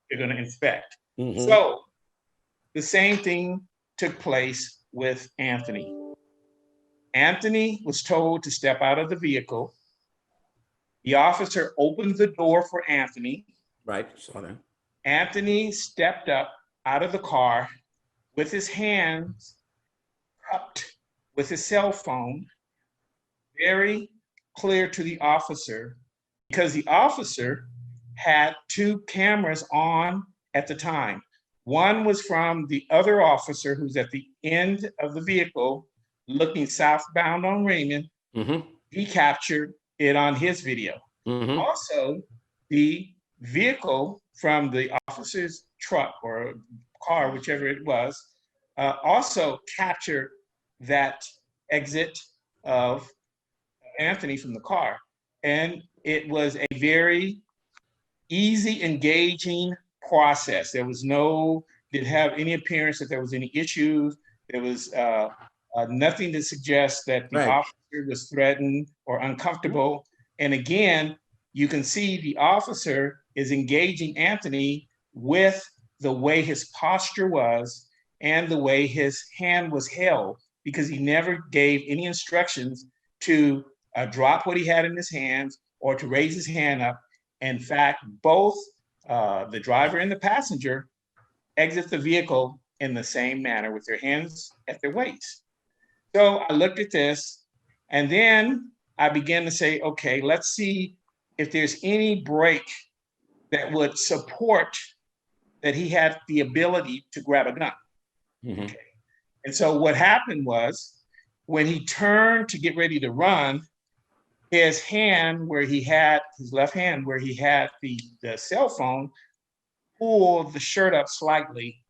Speaker 8: they're going to inspect. Mm-hmm. So the same thing took place with Anthony. Anthony was told to step out of the vehicle. The officer opened the door for Anthony.
Speaker 6: Right, saw that.
Speaker 8: Anthony stepped up out of the car with his hands cupped with his cell phone, very clear to the officer, because the officer had 2 cameras on at the time. One was from the other officer who's at the end of the vehicle looking southbound on Raymond.
Speaker 6: Mm-hmm.
Speaker 8: He captured it on his video. Also, the vehicle from the officer's truck or car, whichever it was, also captured that exit of Anthony from the car. And it was a very easy, engaging process. Didn't have any appearance that there was any issues. There was nothing to suggest that the officer was threatened or uncomfortable. And again, you can see the officer is engaging Anthony with the way his posture was and the way his hand was held, because he never gave any instructions to drop what he had in his hands or to raise his hand up. In fact, both the driver and the passenger exit the vehicle in the same manner with their hands at their waist. So I looked at this, and then I began to say, okay, let's see if there's any break that would support that he had the ability to grab a gun. Okay. And so what happened was, when he turned to get ready to run, his hand where he had, his left hand where he had the cell phone, pulled the shirt up slightly,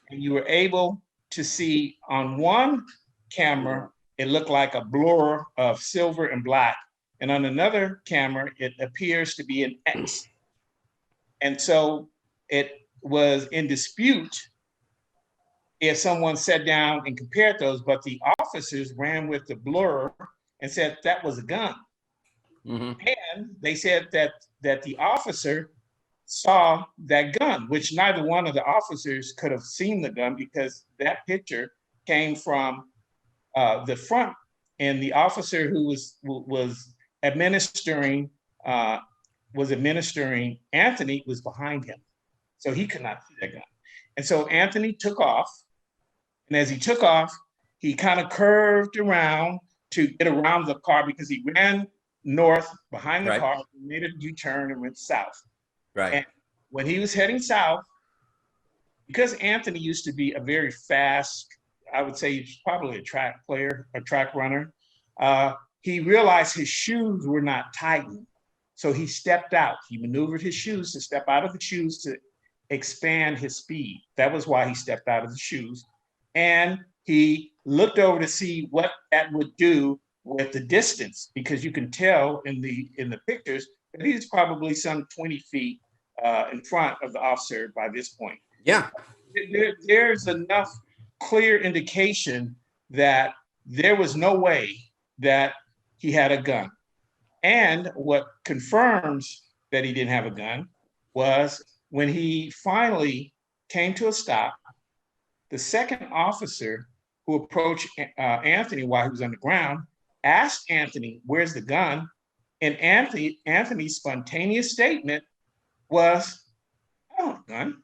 Speaker 8: and you were able to see on one camera, it looked like a blur of silver and black. And on another camera, it appears to be an X. And so it was in dispute if someone sat down and compared those, but the officers ran with the blur and said that was a gun. And they said that the officer saw that gun, which neither one of the officers could have seen the gun, because that picture came from the front, and the officer who was administering Anthony was behind him, so he could not see that gun. And so Anthony took off, and as he took off, he kind of curved around to get around the car, because he ran north behind the car, made a U-turn and went south. And when he was heading south, because Anthony used to be a very fast, I would say he's probably a track player, a track runner, he realized his shoes were not tightened. So he stepped out. He maneuvered his shoes to step out of the shoes to expand his speed. That was why he stepped out of the shoes. And he looked over to see what that would do with the distance, because you can tell in the pictures that he's probably some 20 feet in front of the officer by this point.
Speaker 6: Yeah.
Speaker 8: There's enough clear indication that there was no way that he had a gun. And what confirms that he didn't have a gun was when he finally came to a stop, the second officer who approached Anthony while he was on the ground asked Anthony, "Where's the gun?" And Anthony's spontaneous statement was, "I don't have a gun."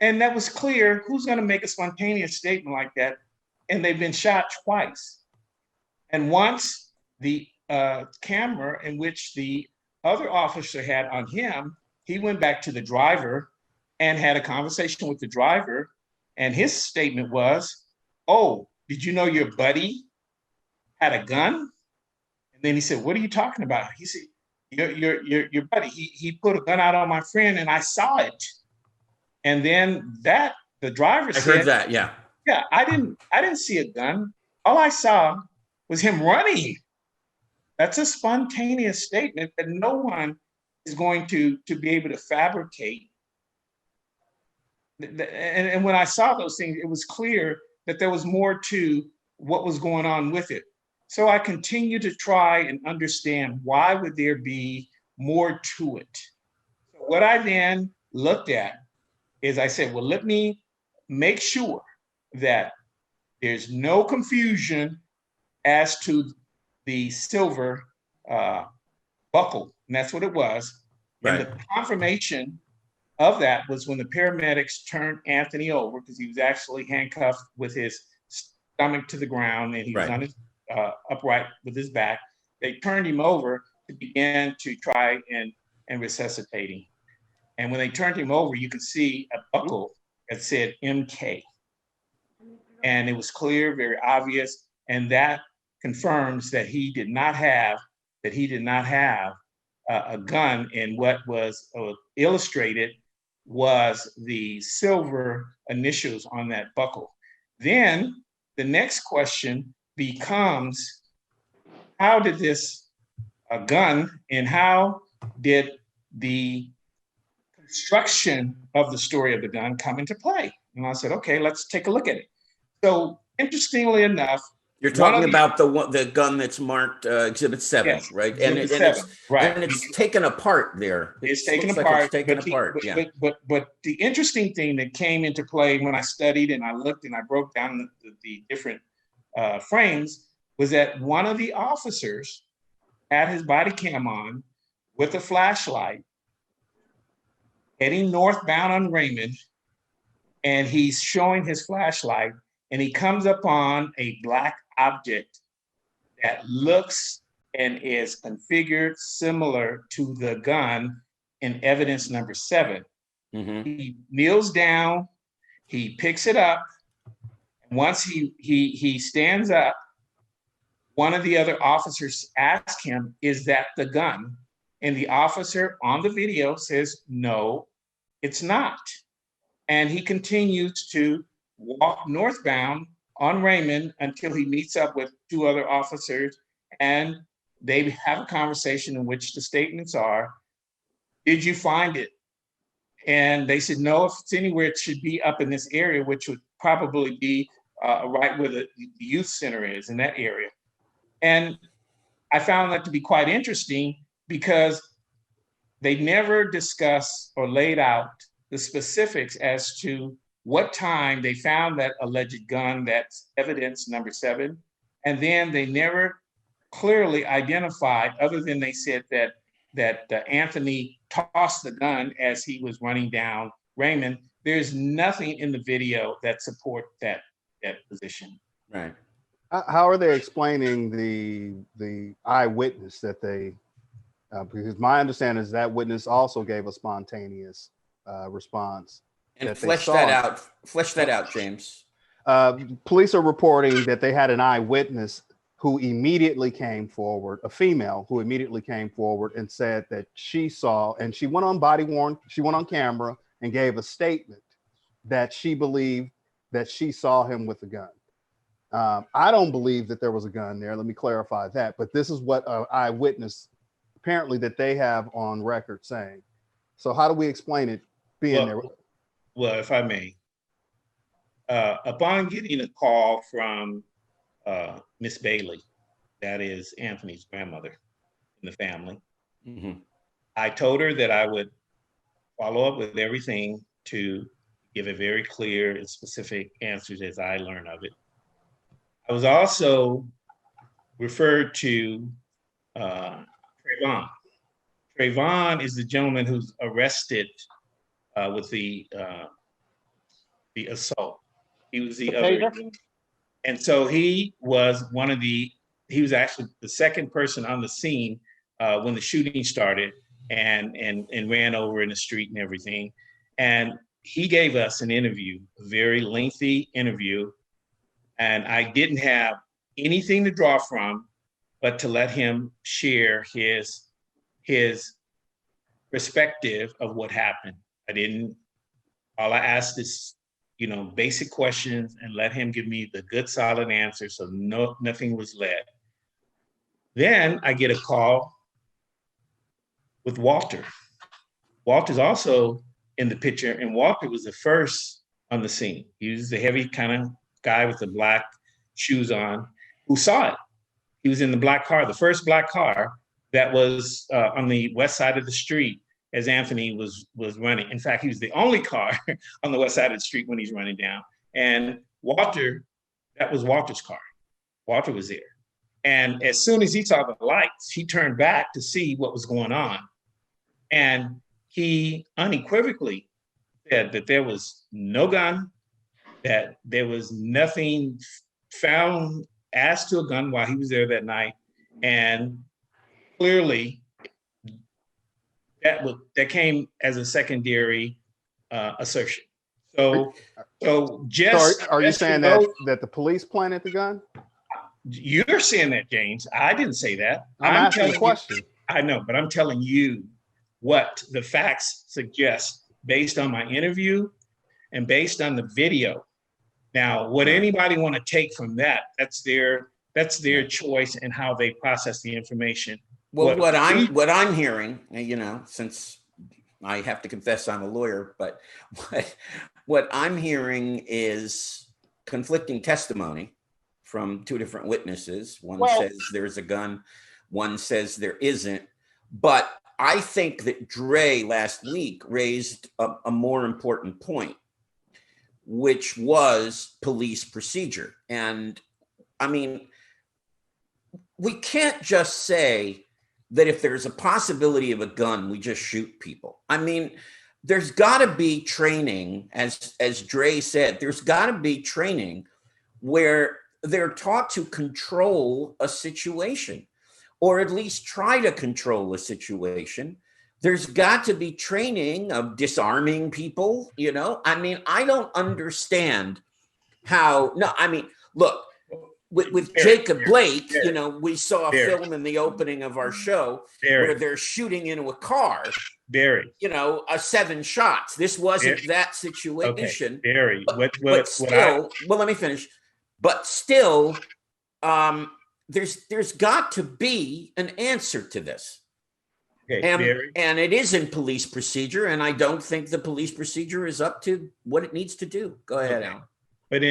Speaker 8: And that was clear. Who's going to make a spontaneous statement like that? And they've been shot twice. And once the camera in which the other officer had on him, he went back to the driver and had a conversation with the driver. And his statement was, "Oh, did you know your buddy had a gun?" And then he said, "What are you talking about?" He said, your buddy, he put a gun out on my friend and I saw it. And then the driver said,
Speaker 6: I heard that, yeah.
Speaker 8: Yeah, I didn't see a gun. All I saw was him running. That's a spontaneous statement that no one is going to be able to fabricate. And when I saw those things, it was clear that there was more to what was going on with it. So I continue to try and understand, why would there be more to it? So what I then looked at is, I said, well, let me make sure that there's no confusion as to the silver buckle. And that's what it was. Right. And the confirmation of that was when the paramedics turned Anthony over, because he was actually handcuffed with his stomach to the ground, and he was on his upright with his back. They turned him over to begin to try and resuscitate him. And when they turned him over, you could see a buckle that said MK. And it was clear, very obvious. And that confirms that he did not have that he did not have a gun, and what was illustrated was the silver initials on that buckle. Then the next question becomes, how did this gun and how did the construction of the story of the gun come into play? And I said, okay, let's take a look at it. So interestingly enough,
Speaker 6: you're talking about the gun that's marked Exhibit 7,
Speaker 8: yes,
Speaker 6: right?
Speaker 8: Exhibit 7, right.
Speaker 6: And it's taken apart there.
Speaker 8: It's taken apart.
Speaker 6: Yeah.
Speaker 8: But the interesting thing that came into play when I studied and I looked and I broke down the different frames was that one of the officers had his body cam on with a flashlight heading northbound on Raymond, and he's showing his flashlight, and he comes upon a black object that looks and is configured similar to the gun in evidence number 7.
Speaker 6: Mm-hmm.
Speaker 8: He kneels down, he picks it up, and once he stands up, one of the other officers asks him, "Is that the gun?" And the officer on the video says, "No, it's not." And he continues to walk northbound on Raymond until he meets up with 2 other officers, and they have a conversation in which the statements are, "Did you find it?" And they said, "No, if it's anywhere, it should be up in this area," which would probably be right where the youth center is, in that area. And I found that to be quite interesting because they never discussed or laid out the specifics as to what time they found that alleged gun, that's evidence number 7. And then they never clearly identified, other than they said that Anthony tossed the gun as he was running down Raymond. There's nothing in the video that support that position.
Speaker 6: Right.
Speaker 9: How are they explaining the eyewitness that they, because my understanding is that witness also gave a spontaneous response.
Speaker 6: And flesh that out, James.
Speaker 9: Police are reporting that they had an eyewitness who immediately came forward, a female who immediately came forward and said that she saw, and she went on body-worn, she went on camera and gave a statement that she believed that she saw him with a gun. I don't believe that there was a gun there. Let me clarify that. But this is what an eyewitness apparently that they have on record saying. So how do we explain it being there?
Speaker 8: Well, if I may, upon getting a call from Miss Bailey, that is Anthony's grandmother in the family,
Speaker 6: mm-hmm.
Speaker 8: I told her that I would follow up with everything to give a very clear and specific answers as I learn of it. I was also referred to Trayvon. Trayvon is the gentleman who's arrested with the assault. He was the other, and so he was he was actually the second person on the scene when the shooting started, and ran over in the street and everything. And he gave us an interview, a very lengthy interview, and I didn't have anything to draw from, but to let him share his perspective of what happened. All I asked is, basic questions and let him give me the good, solid answer. So nothing was led. Then I get a call with Walter. Walter's also in the picture, and Walter was the first on the scene. He was the heavy kind of guy with the black shoes on who saw it. He was in the black car, the first black car that was on the west side of the street as Anthony was running. In fact, he was the only car on the west side of the street when he's running down. And Walter, that was Walter's car. Walter was there. And as soon as he saw the lights, he turned back to see what was going on. And he unequivocally said that there was no gun, that there was nothing found as to a gun while he was there that night. And clearly, that came as a secondary assertion. So
Speaker 9: are you saying that the police planted the gun?
Speaker 8: You're saying that, James. I didn't say that.
Speaker 9: I'm asking a question.
Speaker 8: I know, but I'm telling you what the facts suggest based on my interview and based on the video. Now, what anybody want to take from that, that's their choice and how they process the information.
Speaker 6: Well, what I'm hearing, you know, since I have to confess I'm a lawyer, but what I'm hearing is conflicting testimony from two different witnesses. One says there's a gun, one says there isn't. But I think that Dre last week raised a more important point, which was police procedure. And I mean, we can't just say that if there's a possibility of a gun, we just shoot people. I mean, there's got to be training, as Dre said, there's got to be training where they're taught to control a situation, or at least try to control a situation. There's got to be training of disarming people, you know? I mean, I don't understand how, look, with Jacob Blake, you know, we saw a film in the opening of our show where they're shooting into a car. You know, 7 shots. This wasn't that situation.
Speaker 8: Okay.
Speaker 6: Well, let me finish. But still, there's got to be an answer to this. And it is in police procedure, and I don't think the police procedure is up to what it needs to do. Go ahead, Alan.
Speaker 8: But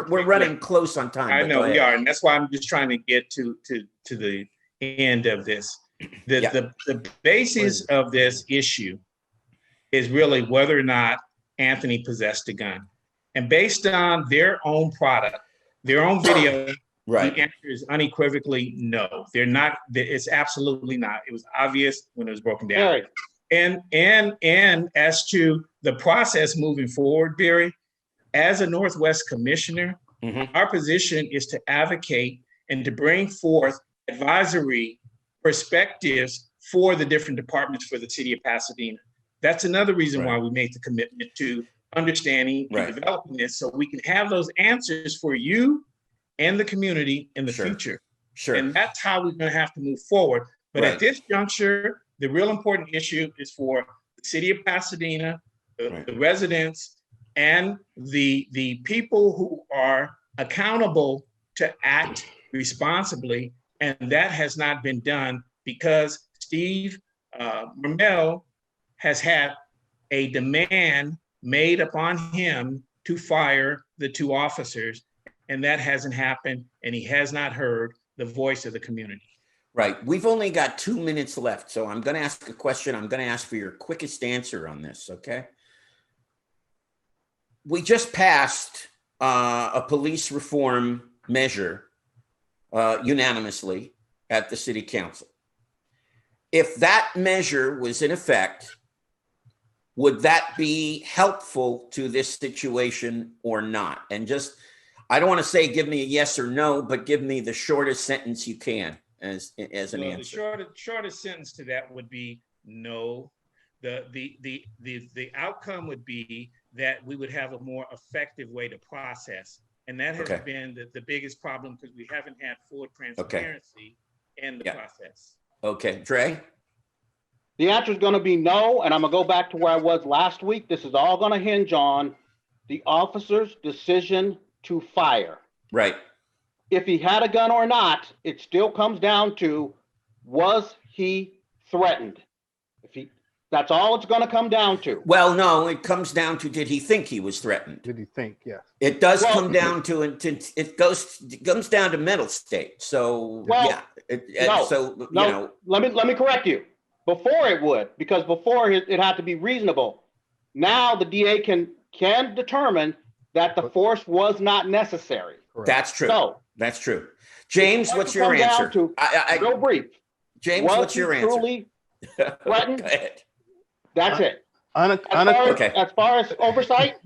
Speaker 6: we're running close on time.
Speaker 8: I know we are, and that's why I'm just trying to get to the end of this. The basis of this issue is really whether or not Anthony possessed a gun, and based on their own product, their own video.
Speaker 6: Right.
Speaker 8: The answer is unequivocally no. They're not. It's absolutely not. It was obvious when it was broken down. Right. And as to the process moving forward, Barry, as a Northwest commissioner, our position is to advocate and to bring forth advisory perspectives for the different departments for the city of Pasadena. That's another reason why we made the commitment to understanding and developing this, so we can have those answers for you and the community in the future. And that's how we're going to have to move forward. But at this juncture, the real important issue is for the city of Pasadena, the residents, and the people who are accountable to act responsibly. And that has not been done because Steve Mermel has had a demand made upon him to fire the 2 officers. And that hasn't happened, and he has not heard the voice of the community.
Speaker 6: Right. We've only got 2 minutes left, so I'm going to ask a question. I'm going to ask for your quickest answer on this, okay? We just passed a police reform measure unanimously at the city council. If that measure was in effect, would that be helpful to this situation or not? And just, I don't want to say give me a yes or no, but give me the shortest sentence you can as an answer.
Speaker 8: The shortest sentence to that would be no. The outcome would be that we would have a more effective way to process. And that has been the biggest problem, because we haven't had full transparency in the process.
Speaker 6: Okay, Dre?
Speaker 7: The answer is going to be no, and I'm going to go back to where I was last week. This is all going to hinge on the officer's decision to fire.
Speaker 6: Right.
Speaker 7: If he had a gun or not, it still comes down to, was he threatened? That's all it's going to come down to.
Speaker 6: Well, no, it comes down to, did he think he was threatened?
Speaker 9: Did he think? Yes.
Speaker 6: It does come down to, it comes down to mental state. So
Speaker 7: let me correct you. Before it would, because before it had to be reasonable. Now the DA can determine that the force was not necessary.
Speaker 6: Correct. That's true. So, that's true. James, what's your answer?
Speaker 7: Real brief.
Speaker 6: James, what's your answer?
Speaker 7: Truly threatened?
Speaker 6: Go ahead.
Speaker 7: That's it. As far as oversight,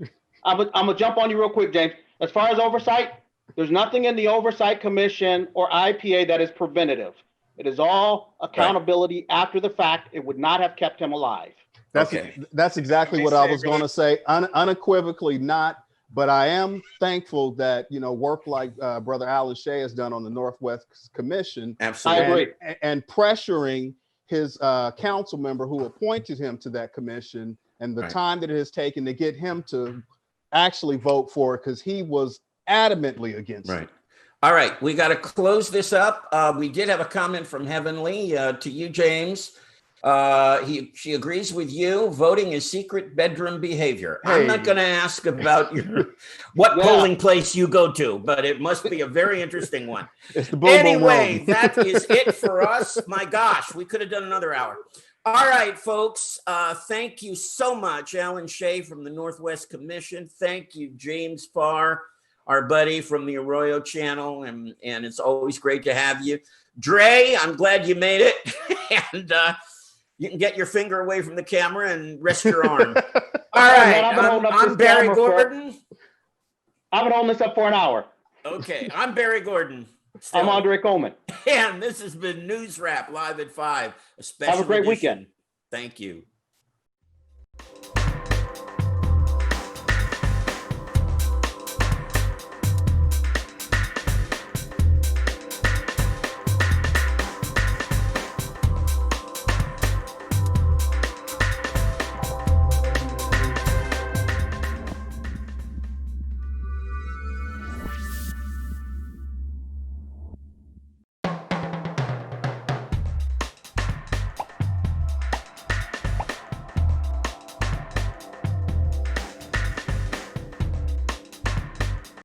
Speaker 7: I'm gonna jump on you real quick, James. As far as oversight, there's nothing in the Oversight Commission or IPA that is preventative. It is all accountability after the fact. It would not have kept him alive.
Speaker 9: That's exactly what I was going to say. Unequivocally not. But I am thankful that, work like Brother Alan Shay has done on the Northwest Commission.
Speaker 6: Absolutely.
Speaker 7: I agree.
Speaker 9: And pressuring his council member who appointed him to that commission, and the time that it has taken to get him to actually vote for it, because he was adamantly against it.
Speaker 6: All right, we got to close this up. We did have a comment from Heavenly to you, James. She agrees with you. Voting is secret bedroom behavior.
Speaker 9: Hey.
Speaker 6: I'm not going to ask about what polling place you go to, but it must be a very interesting one.
Speaker 9: It's the boom, boom,
Speaker 6: Anyway,
Speaker 9: boom.
Speaker 6: that is it for us. My gosh, we could have done another hour. All right, folks. Thank you so much, Alan Shay from the Northwest Commission. Thank you, James Farr, our buddy from the Arroyo Channel, and it's always great to have you. Dre, I'm glad you made it, and you can get your finger away from the camera and rest your arm. All right, I'm Barry Gordon.
Speaker 7: I've been holding this up for an hour.
Speaker 6: Okay, I'm Barry Gordon.
Speaker 7: Still. I'm Andre Coleman.
Speaker 6: And this has been NewsRap Live at 5, a special
Speaker 7: Have a great
Speaker 6: edition.
Speaker 7: weekend.
Speaker 6: Thank you.